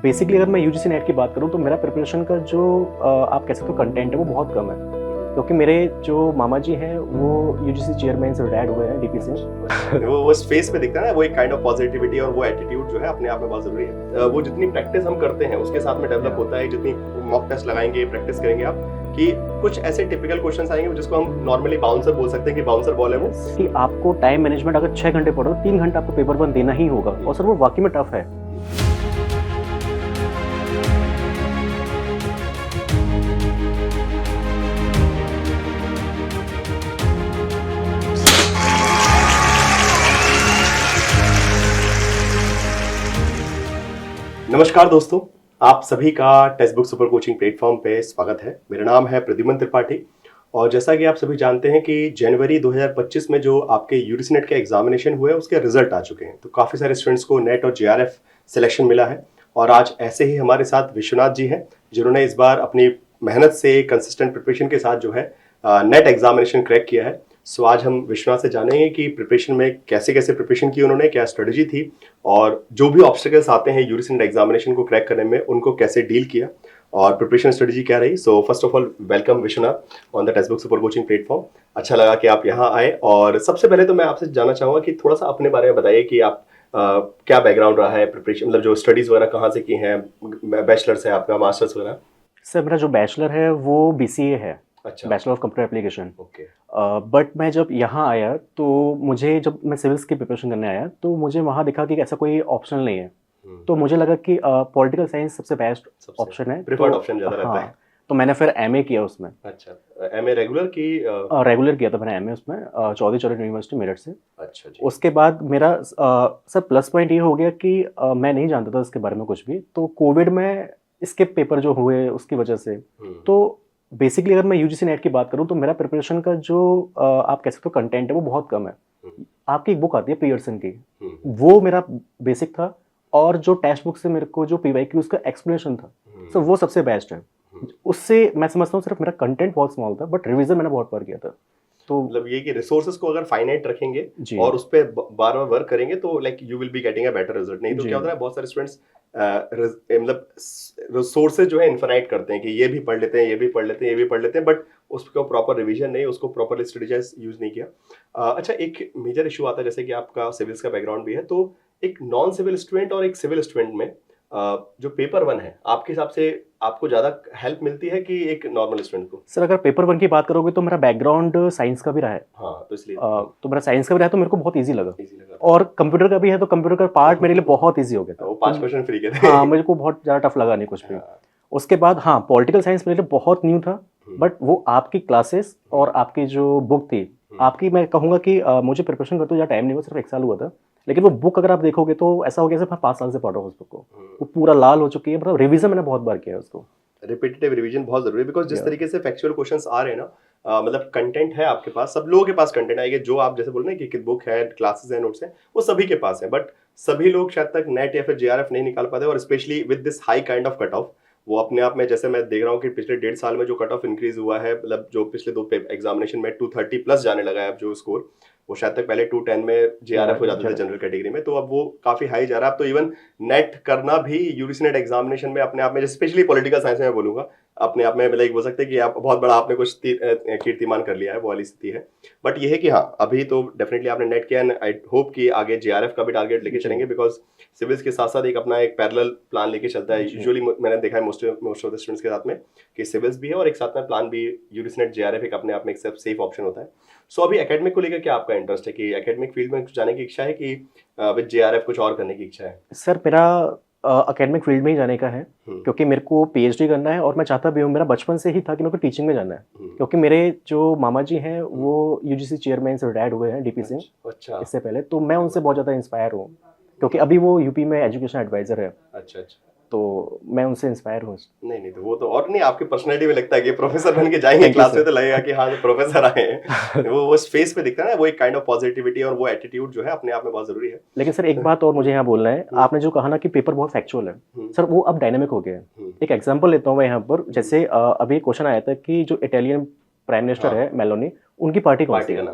Basically अगर मैं UGC net की बात करूँ तो मेरा प्रिपरेशन का जो आप कह सकते हो कंटेंट है वो बहुत कम है, क्योंकि मेरे जो मामा जी हैं वो यूजीसी चेयरमैन से रिटायर्ड हुए हैं डीपी से। वो उस फेस पे दिखता है ना, वो एक काइंड ऑफ पॉजिटिविटी और वो एटीट्यूड जो है अपने आप में बहुत जरूरी है। वो जितनी प्रैक्टिस हम करते हैं उसके साथ में डेवलप होता है। जितनी मॉक टेस्ट लगाएंगे, प्रैक्टिस करेंगे आप, कि कुछ ऐसे टिपिकल क्वेश्चंस आएंगे जिसको हम नॉर्मली बाउंसर बोल सकते हैं कि बाउंसर बॉल है वो, कि आपको टाइम मैनेजमेंट अगर 6 घंटे पढ़ो तो 3 घंटे आपको पेपर वन देना ही होगा, और सर वो वाकई में टफ है। नमस्कार दोस्तों, आप सभी का text book super coaching platform पे स्वागत है। मेरा नाम है प्रद्युमन त्रिपाठी और जैसा कि आप सभी जानते हैं कि जनवरी 2025 में जो आपके यूजीसी नेट के एग्जामिनेशन हुए उसके रिजल्ट आ चुके हैं। तो काफ़ी सारे स्टूडेंट्स को नेट और जेआरएफ सिलेक्शन मिला है और आज ऐसे ही हमारे साथ विश्वनाथ जी हैं जिन्होंने इस बार अपनी मेहनत से कंसिस्टेंट प्रिपरेशन के साथ जो है नेट एग्जामिनेशन क्रैक किया है। सो आज हम विश्वनाथ से जानेंगे कि प्रिपरेशन में कैसे कैसे प्रिपरेशन की उन्होंने, क्या स्ट्रेटजी थी और जो भी ऑब्स्टिकल्स आते हैं यूजीसी नेट एग्जामिनेशन को क्रैक करने में उनको कैसे डील किया और प्रिपरेशन स्ट्रेटजी क्या रही। So first of all welcome Vishwanath on the text book super coaching platform. अच्छा लगा कि आप यहाँ आए और सबसे पहले तो मैं आपसे जानना चाहूँगा कि थोड़ा सा अपने बारे में बताइए कि आप क्या बैकग्राउंड रहा है प्रिपरेशन, मतलब जो स्टडीज़ वगैरह कहाँ से की हैं, बैचलर्स है आपका, मास्टर्स वगैरह। सर मेरा जो बैचलर है वो बीसीए है, अच्छा, bachelor of computer application. Okay. But मैं जब यहाँ आया तो मुझे, जब मैं सिविल्स की प्रिपरेशन करने आया तो मुझे वहाँ दिखा कि ऐसा कोई ऑप्शन नहीं है। तो मुझे लगा कि पॉलिटिकल साइंस सबसे बेस्ट ऑप्शन है, प्रिफर्ड तो ऑप्शन ज़्यादा रहता है। तो मैंने फिर एमए किया उसमें। अच्छा, एमए रेगुलर की? रेगुलर किया था मैंने एमए उसमें, चौधरी चरण यूनिवर्सिटी मेरठ से। अच्छा जी। उसके बाद मेरा सर प्लस पॉइंट ये हो गया कि मैं नहीं जानता था इसके बारे में कुछ भी, तो कोविड में इसके पेपर जो हुए उसकी वजह से, तो बेसिकली अगर मैं यूजीसी नेट की बात करूं तो मेरा प्रिपरेशन का जो आप कह सकते हो कंटेंट है वो बहुत कम है। आपकी एक बुक आती है पियर्सन की, वो मेरा बेसिक था, और जो टेक्स्ट बुक से मेरे को जो पीवाईक्यू उसका एक्सप्लेनेशन था सर वो सबसे बेस्ट है। उससे मैं समझता हूँ सिर्फ मेरा कंटेंट बहुत स्मॉल था बट रिवीजन मैंने बहुत बार किया था। तो मतलब ये कि रिसोर्सेज को अगर फाइनाइट रखेंगे जी, और उस पर बार बार वर्क करेंगे तो like you will be getting a better result. नहीं तो जी, क्या होता है, बहुत सारे स्टूडेंट्स मतलब रिसोर्सेज जो है इन्फिनाइट करते हैं कि ये भी पढ़ लेते हैं, ये भी पढ़ लेते हैं, ये भी पढ़ लेते हैं, बट उसको प्रॉपर रिवीजन नहीं, उसको प्रॉपर स्ट्रेटेजाइज यूज नहीं किया। अच्छा, एक मेजर इशू आता है, जैसे कि आपका सिविल्स का बैकग्राउंड भी है, तो एक नॉन सिविल स्टूडेंट और एक सिविल स्टूडेंट में जो पेपर वन है आपके हिसाब से आपको ज्यादा हेल्प मिलती है कि एक नॉर्मल स्टूडेंट को? सर अगर पेपर वन की बात करोगे तो मेरा बैकग्राउंड साइंस का भी रहा है। हाँ, तो इसलिए तो मेरा साइंस का भी रहा है तो मेरे को बहुत इजी लगा, इजी लगा। और कंप्यूटर का भी है तो कंप्यूटर का पार्ट मेरे लिए बहुत इजी हो गया था। वो 5 क्वेश्चन फ्री के थे। हाँ, मेरे को बहुत ज़्यादा टफ लगा नहीं कुछ भी। उसके बाद हाँ, पॉलिटिकल साइंस मेरे लिए बहुत न्यू था, बट वो आपकी क्लासेस और आपकी जो बुक थी, आपकी मैं कहूँगा कि मुझे प्रिपरेशन करते हुए ज़्यादा टाइम नहीं हुआ, सिर्फ 1 साल हुआ था, लेकिन वो बुक अगर आप देखोगे तो ऐसा हो गया जैसे मैं 5 साल से पढ़ रहा हूँ उस बुक को। वो पूरा लाल हो चुकी है, मतलब रिवीजन मैंने बहुत बार किया है उसको। रिपीटेटिव रिवीजन बहुत जरूरी है, बिकॉज जिस तरीके से फैक्चुअल क्वेश्चंस आ रहे हैं ना, मतलब कंटेंट है आपके पास, सब लोगों के पास कंटेंट आएगा, जो आप जैसे बोल रहे हैं कि बुक है, क्लासेस है, नोट्स हैं, वो सभी के पास है, बट सभी लोग शायद तक नेट या फिर जेआरएफ नहीं निकाल पाते, और specially with this high kind of cut off. वो अपने आप में, जैसे मैं देख रहा हूँ कि पिछले 1.5 साल में जो कट ऑफ इंक्रीज हुआ है, मतलब जो पिछले 2 एग्जामिनेशन में 230 प्लस जाने लगा है अब जो स्कोर, वो शायद तक पहले 210 में जेआरएफ हो जाता था जनरल कैटेगरी में, तो अब वो काफी हाई जा रहा है। अब तो इवन नेट करना भी यूजीसी नेट एग्जामिनेशन में अपने आप में, स्पेशली पॉलिटिकल साइंस में बोलूंगा, अपने आप में लाइक बोल सकते हैं कि आप बहुत बड़ा आपने कुछ कीर्तिमान कर लिया है, वो वाली स्थिति है। बट ये है कि हाँ, अभी तो डेफिनेटली आपने नेट किया एंड आई होप कि आगे जेआरएफ का भी टारगेट लेके चलेंगे, बिकॉज सिविल्स के साथ साथ एक अपना एक पैरेलल प्लान लेके चलता है यूजुअली। मैंने देखा है मोस्ट ऑफ द स्टूडेंट्स के साथ में कि सिविल्स भी है और एक साथ में प्लान भी, यूजीसी नेट जेआरएफ एक अपने आप में एक सेफ ऑप्शन होता है। सो अभी एकेडमिक को लेकर क्या आपका इंटरेस्ट है, कि एकेडमिक फील्ड में कुछ जाने की इच्छा है कि विद जेआरएफ कुछ और करने की इच्छा है? सर मेरा एकेडमिक फील्ड में ही जाने का है, क्योंकि मेरे को पीएचडी करना है, और मैं चाहता भी हूँ, मेरा बचपन से ही था कि मेरे को टीचिंग में जाना है, क्योंकि मेरे जो मामा जी हैं वो यूजीसी चेयरमैन से रिटायर्ड हुए हैं डीपी से इससे पहले, तो मैं उनसे बहुत ज़्यादा इंस्पायर हूँ, क्योंकि अभी वो यूपी में एजुकेशन एडवाइजर है। अच्छा अच्छा, तो मैं उनसे इंस्पायर हूँ। नहीं तो वो तो, और नहीं, आपकी पर्सनैलिटी में लगता है कि प्रोफेसर बन के जाएंगे क्लास में तो लगेगा कि हाँ, जो प्रोफेसर आए हैं, वो फेस पे दिखता है ना, वो एक काइंड ऑफ पॉजिटिविटी और वो एटीट्यूड जो है अपने आप में बहुत जरूरी है। लेकिन सर एक बात और मुझे यहाँ बोलना है, आपने जो कहा ना कि पेपर बहुत फैक्चुअल है, सर वो अब डायनेमिक हो गया है। एक एग्जांपल लेता हूँ मैं यहाँ पर, जैसे अभी क्वेश्चन आया था कि जो इटालियन प्राइम मिनिस्टर है मेलोनी, उनकी पार्टी कौन सी है।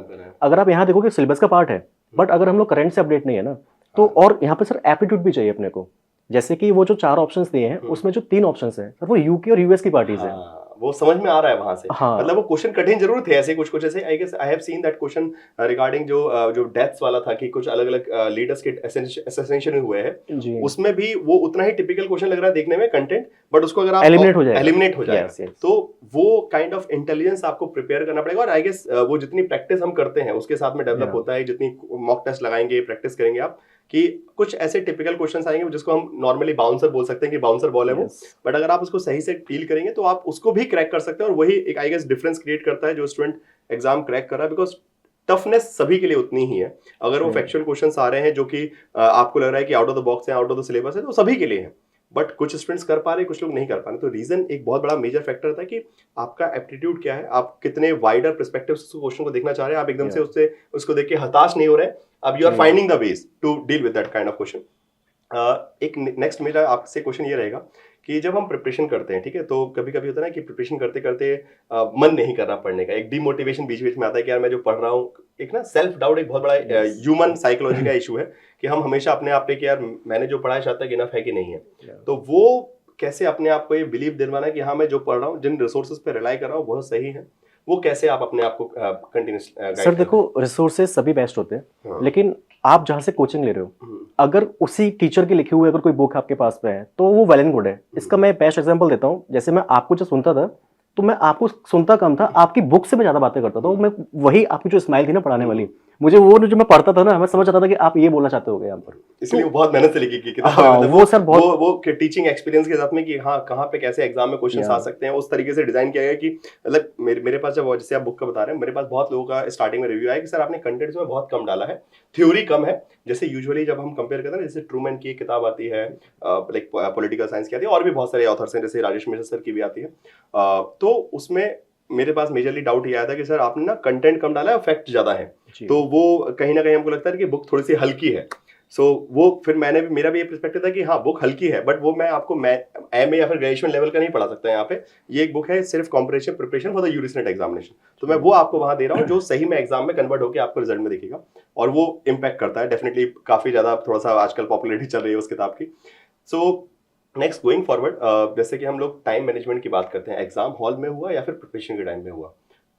अगर आप यहाँ देखोगे सिलेबस का पार्ट है, बट अगर हम लोग करंट से अपडेट नहीं है ना, तो और यहाँ पे सर एप्टीट्यूड भी चाहिए अपने को, जैसे कि वो जो 4 ऑप्शंस दिए हैं उसमें जो 3 ऑप्शंस हैं सर वो यूके और यूएस की पार्टीज हैं। वो समझ में आ रहा है वहां से। हाँ मतलब वो क्वेश्चन कठिन जरूर थे, ऐसे कुछ कुछ ऐसे I guess I have seen that question regarding जो डेथ्स वाला था कि कुछ अलग अलग लीडर्स के असैसिनेशन हुए हैं, जी उसमें भी वो उतना ही टिपिकल क्वेश्चन लग रहा है देखने में कंटेंट, बट उसको अगर आप एलिमिनेट हो जाएगा yes. तो वो काइंड ऑफ इंटेलिजेंस आपको प्रिपेयर करना पड़ेगा, और आई गेस वो जितनी प्रैक्टिस हम करते हैं उसके साथ में डेवलप होता है, जितनी मॉक टेस्ट लगाएंगे प्रैक्टिस करेंगे आप, कि कुछ ऐसे टिपिकल क्वेश्चंस आएंगे जिसको हम नॉर्मली बाउंसर बोल सकते हैं कि बाउंसर बॉल है वो, बट अगर आप उसको सही से डील करेंगे तो आप उसको भी क्रैक कर सकते हैं, और वही एक आई गेस डिफरेंस क्रिएट करता है जो स्टूडेंट एग्जाम क्रैक कर रहा है, बिकॉज टफनेस सभी के लिए उतनी ही है। अगर वो फैक्चुअल क्वेश्चंस आ रहे हैं जो कि आपको लग रहा है कि आउट ऑफ द बॉक्स है, आउट ऑफ द सिलेबस है, तो सभी के लिए है, बट कुछ स्टूडेंट्स कर पा रहे हैं, कुछ लोग नहीं कर पा रहे। तो रीजन एक बहुत बड़ा मेजर फैक्टर था कि आपका एप्टीट्यूड क्या है, आप कितने वाइडर पर्सपेक्टिव से क्वेश्चन को देखना चाह रहे हैं, आप एकदम से उसको देख के हताश नहीं हो रहे, अब you are finding the ways to deal with that kind of question. एक नेक्स्ट मेरा आपसे क्वेश्चन ये रहेगा कि जब हम प्रिपरेशन करते हैं, ठीक है, तो कभी कभी होता है ना कि प्रिपरेशन करते करते मन नहीं कर रहा पढ़ने का, एक डिमोटिवेशन बीच बीच में आता है कि यार मैं जो पढ़ रहा हूँ, एक ना सेल्फ डाउट एक बहुत बड़ा ह्यूमन साइकोलॉजी का इशू है कि हम हमेशा अपने आप पे कि यार मैंने जो पढ़ा है शायद तक इनफ है कि नहीं है। तो वो कैसे अपने आप को ये बिलीव दिलवाना है कि हाँ मैं जो पढ़ रहा हूँ, जिन रिसोर्सेज पे रिलाई कर रहा हूँ बहुत सही है, वो कैसे आप अपने आप को कंटिन्यूस सर देखो रिसोर्सेज सभी बेस्ट होते हैं, लेकिन आप जहाँ से कोचिंग ले रहे हो अगर उसी टीचर की लिखी हुई अगर कोई बुक आपके पास पे है तो वो वेल एंड गुड है। इसका मैं बेस्ट एग्जांपल देता हूँ, जैसे मैं आपको जो सुनता था तो मैं आपको सुनता कम था, आपकी बुक से मैं ज्यादा बातें करता था। मैं वही आपकी जो स्माइल थी ना पढ़ाने वाली, मुझे वो जो मैं पढ़ता था ना मैं समझ आता था कि आप ये बोलना चाहते हो यहाँ पर, इसलिए वो बहुत मेहनत से लिखी की किताब। हाँ, मतलब वो सर बहुत वो टीचिंग एक्सपीरियंस के साथ में कि हाँ कहाँ पे कैसे एग्जाम में क्वेश्चन आ सकते हैं, उस तरीके से डिजाइन किया गया कि मतलब मेरे पास जब जैसे आप बुक का बता रहे हैं, मेरे पास बहुत लोगों का स्टार्टिंग में रिव्यू आया कि सर आपने कंटेंट में बहुत कम डाला है, थ्योरी कम है। जैसे यूजुअली जब हम कंपेयर करते हैं, जैसे ट्रूमैन की एक किताब आती है लाइक पॉलिटिकल साइंस की आती है, और भी बहुत सारे ऑथर्स हैं जैसे राजेश मिश्रा सर की भी आती है, तो उसमें मेरे पास मेजरली डाउट ये आया था कि सर आपने ना कंटेंट कम डाला है, फैक्ट ज्यादा है, तो वो कहीं ना कहीं हमको लगता है कि बुक थोड़ी सी हल्की है। सो वो फिर मेरा भी ये पर्सपेक्टिव था कि हाँ बुक हल्की है, बट वो मैं आपको एमए या फिर ग्रेजुएशन लेवल का नहीं पढ़ा सकता यहाँ पे। ये एक बुक है सिर्फ competition preparation for the UGC net examination, तो मैं वो आपको वहां दे रहा हूँ जो सही में एग्जाम में कन्वर्ट होकर आपको रिजल्ट में दिखेगा, और वो इम्पैक्ट करता है डेफिनेटली। काफी ज्यादा थोड़ा सा आजकल पॉपुलरिटी चल रही है उस किताब की। सो नेक्स्ट गोइंग फॉरवर्ड, जैसे कि हम लोग टाइम मैनेजमेंट की बात करते हैं, एग्जाम हॉल में हुआ या फिर प्रिपरेशन के टाइम में हुआ,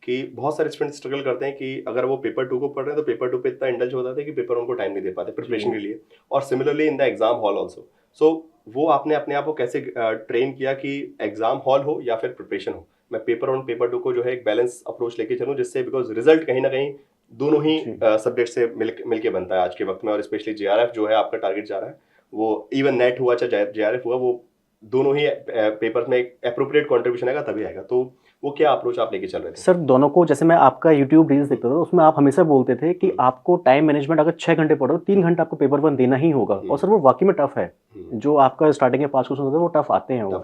कि बहुत सारे स्टूडेंट स्ट्रगल करते हैं कि अगर वो पेपर 2 को पढ़ रहे हैं तो पेपर 2 पे इतना इंडल्ज हो जाता है कि पेपर उनको टाइम नहीं दे पाते प्रिपरेशन के लिए, और similarly in the exam hall also. So वो आपने अपने आप को कैसे ट्रेन किया कि एग्जाम हॉल हो या फिर प्रिपरेशन हो, मैं पेपर 1 पेपर 2 को जो है एक बैलेंस अप्रोच लेके चलूँ, जिससे बिकॉज रिजल्ट कहीं ना कहीं दोनों ही सब्जेक्ट से मिलके बनता है आज के वक्त में, और स्पेशली जेआरएफ जो है आपका टारगेट जा रहा है, वो इवन नेट हुआ चाहे जेआरएफ हुआ, वो दोनों ही पेपर में एक एप्रोप्रिएट कंट्रीब्यूशन आएगा तभी आएगा। तो वो क्या अप्रोच आप लेके चल रहे थे? सर दोनों को, जैसे मैं आपका यूट्यूब रील्स देखता था उसमें आप हमेशा बोलते थे कि आपको टाइम मैनेजमेंट अगर 6 घंटे पढ़ो 3 घंटे आपको पेपर 1 देना ही होगा, और सर वो वाकई में टफ है। जो आपका स्टार्टिंग में 5 क्वेश्चन होते हैं वो टफ आते हैं, वो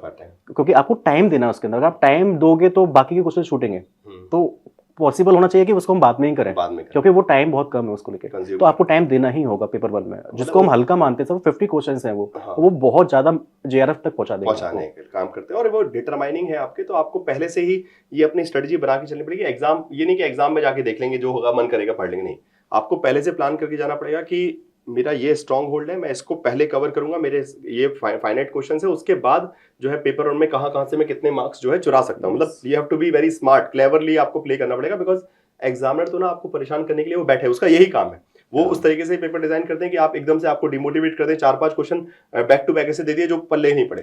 क्योंकि आपको टाइम देना है उसके अंदर। अगर आप टाइम दोगे तो बाकी के क्वेश्चन छूटेंगे, तो पॉसिबल होना चाहिए कि उसको हम बाद में ही करें, क्योंकि वो टाइम बहुत कम है उसको लेके, तो आपको टाइम देना ही होगा पेपर 1 में, जिसको हम हल्का मानते हैं। 50 क्वेश्चंस हैं वो बहुत ज्यादा जेआरएफ तक पहुंचाने का काम करते हैं, और वो डिटरमाइनिंग है आपके, तो आपको पहले से ही ये अपनी स्ट्रेटजी बना के चलनी पड़ेगी। एग्जाम ये नहीं कि एग्जाम में जाके देख लेंगे जो होगा मन करेगा पढ़ लेंगे, नहीं, आपको पहले से प्लान करके जाना पड़ेगा कि मेरा ये स्ट्रॉन्ग होल्ड है, मैं इसको पहले कवर करूंगा, मेरे ये फाइनाइट क्वेश्चन है, उसके बाद जो है पेपर 1 में कहाँ से मैं कितने मार्क्स जो है चुरा सकता हूँ। मतलब you have to be very smart, cleverly आपको प्ले करना पड़ेगा, बिकॉज एग्जामिनर तो ना आपको परेशान करने के लिए वो बैठे, उसका यही काम है। वो उस तरीके से पेपर डिजाइन करते हैं कि आप एकदम से आपको डिमोटिवेट कर दें, 4-5 क्वेश्चन बैक टू बैक ऐसे दे दिए जो पल्ले ही नहीं पड़े,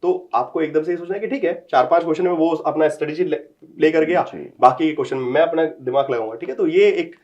तो आपको एकदम से ये सोचना है कि ठीक है 4-5 क्वेश्चन में वो अपना स्ट्रेटेजी प्ले कर गया, बाकी क्वेश्चन में मैं अपना दिमाग लगाऊंगा, ठीक है। तो ये एक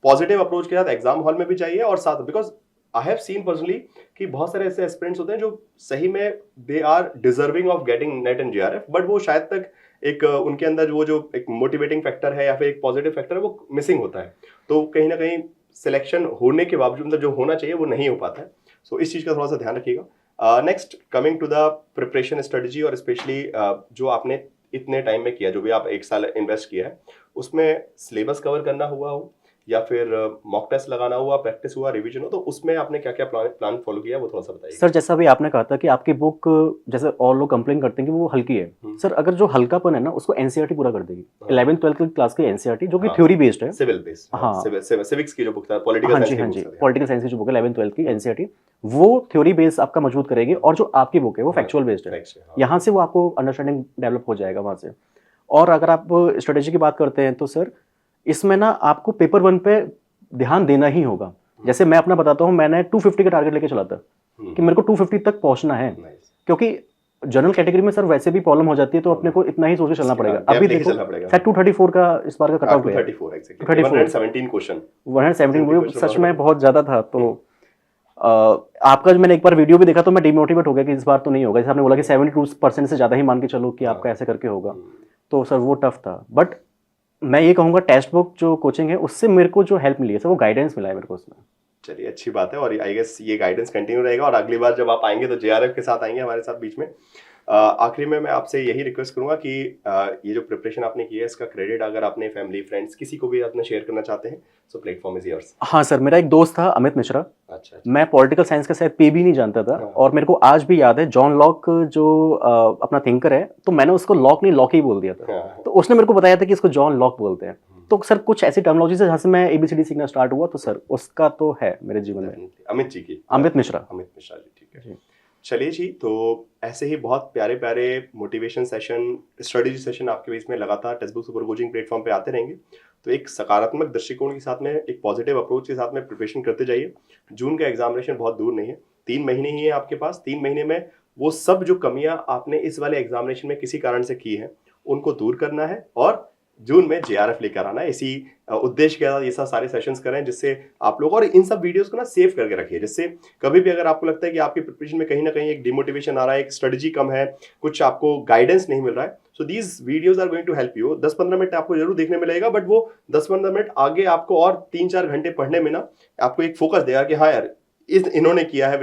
पॉजिटिव अप्रोच के साथ एग्जाम हॉल में भी चाहिए, और साथ because I have scene personally कि बहुत सारे ऐसे एस्पिरेंट्स होते हैं जो सही में they are deserving of getting NET and JRF, but वो शायद तक एक उनके अंदर वो जो एक मोटिवेटिंग फैक्टर है या फिर एक पॉजिटिव फैक्टर है वो मिसिंग होता है, तो कहीं ना कहीं सिलेक्शन होने के बावजूद मतलब जो होना चाहिए वो नहीं हो पाता है। सो इस चीज़ का थोड़ा सा ध्यान रखिएगा। Next coming to the preparation strategy, और स्पेशली जो आपने इतने टाइम में किया, जो भी आप 1 साल इन्वेस्ट किया है, उसमें सिलेबस कवर करना हुआ हो या फिर मॉक टेस्ट लगाना हुआ, प्रैक्टिस हुआ, रिवीजन हो, तो उसमें आपने क्या क्या प्लान फॉलो किया वो थोड़ा सा बताइए। सर जैसा अभी आपने कहा था कि आपकी बुक, जैसे और लोग कंप्लेन करते हैं कि वो हल्की है, सर अगर जो हल्कापन है ना उसको एनसीईआरटी पूरा कर देगी। 11th 12th क्लास की एनसीईआरटी जो कि थ्योरी बेस्ड है, सिविल बेस्ड, हाँ सिविक्स की जो बुक था, पॉलिटिकल हाँ साइंस जी की हाँ बुक्स जी, है। पॉलिटिकल साइंस की जो बुक है 11th 12th की एनसीईआरटी, वो थ्योरी बेस्ड आपका मजबूत करेगी, और जो आपकी बुक है वो फैक्चुअल बेस्ड है, यहाँ से वो आपको अंडरस्टैंडिंग डेवलप हो जाएगा वहाँ से। और अगर आप स्ट्रेटेजी की बात करते हैं तो सर इसमें ना आपको पेपर 1 पे ध्यान देना ही होगा। जैसे मैं अपना बताता हूँ, मैंने 250 का टारगेट लेके चला था कि मेरे को 250 तक पहुंचना है, क्योंकि जनरल कैटेगरी में सर वैसे भी प्रॉब्लम हो जाती है, तो अपने को इतना ही सोच के चलना पड़ेगा। अभी देखो सर 234 का इस बार का कट ऑफ गया, 117 क्वेश्चन, 117 सच में बहुत ज्यादा था। तो आपका मैंने एक बार वीडियो भी देखा तो मैं डिमोटिवेट हो गया कि इस बार तो नहीं होगा। जैसे आपने बोला कि 72% से ज्यादा ही मान के चलो कि आपका ऐसे करके होगा, तो सर वो टफ था। बट मैं ये कहूँगा टेक्स्ट बुक जो कोचिंग है उससे मेरे को जो हेल्प मिली है सर, वो गाइडेंस मिला है मेरे को उसमें। चलिए अच्छी बात है, और आई गेस ये गाइडेंस कंटिन्यू रहेगा, और अगली बार जब आप आएंगे तो जेआरएफ के साथ आएंगे हमारे साथ बीच में। आखिरी में मैं आपसे यही रिक्वेस्ट करूंगा कि ये जो प्रिपरेशन आपने की है इसका क्रेडिट अगर अपने फैमिली फ्रेंड्स किसी को भी अपना शेयर करना चाहते हैं, सो प्लेटफॉर्म इज योर्स। हाँ सर, मेरा एक दोस्त था अमित मिश्रा, अच्छा। मैं पॉलिटिकल साइंस का शायद पे भी नहीं जानता था, और मेरे को आज भी याद है जॉन लॉक जो अपना थिंकर है, तो मैंने उसको लॉक नहीं लॉक ही बोल दिया था, तो उसने मेरे को बताया था कि इसको जॉन लॉक बोलते हैं। तो सर कुछ ऐसी टर्मिनोलॉजी से जहाँ से मैं एबीसीडी सीखना स्टार्ट हुआ, तो सर उसका तो है मेरे जीवन में। अमित जी की, अमित मिश्रा जी, ठीक है। चलिए जी, तो ऐसे ही बहुत प्यारे प्यारे मोटिवेशन सेशन, स्ट्रेटेजी सेशन आपके बीच में लगातार text book super coaching platform पे आते रहेंगे। तो एक सकारात्मक दृष्टिकोण के साथ में, एक पॉजिटिव अप्रोच के साथ में प्रिपरेशन करते जाइए। जून का एग्जामिनेशन बहुत दूर नहीं है, 3 महीने ही है आपके पास। 3 महीने में वो सब जो कमियां आपने इस वाले एग्जामिनेशन में किसी कारण से की है उनको दूर करना है, और जून में जेआरएफ लेकर आना है। इसी उद्देश्य के साथ ये सारे सेशंस करें, जिससे आप लोग, और इन सब वीडियोस को ना सेव करके रखिए, जिससे कभी भी अगर आपको लगता है कि आपकी प्रिपरेशन में कहीं ना कहीं एक डिमोटिवेशन आ रहा है, एक स्ट्रेटजी कम है, कुछ आपको गाइडेंस नहीं मिल रहा है, so these videos are going to help you. 10-15 minute आपको जरूर देखने मिलेगा, बट वो 10-15 मिनट आगे आपको और 3-4 घंटे पढ़ने में ना आपको एक फोकस देगा कि हाँ यार इन्होंने किया है,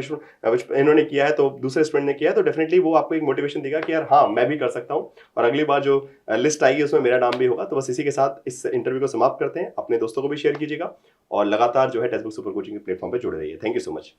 इन्होंने किया है, तो दूसरे स्टूडेंट ने किया है, तो डेफिनेटली वो आपको एक मोटिवेशन देगा कि यार हाँ मैं भी कर सकता हूँ, और अगली बार जो लिस्ट आएगी उसमें मेरा नाम भी होगा। तो बस इसी के साथ इस इंटरव्यू को समाप्त करते हैं। अपने दोस्तों को भी शेयर कीजिएगा, और लगातार जो है टेक्स्ट बुक सुपर कोचिंग के प्लेटफॉर्म पे जुड़े रहिए। Thank you so much.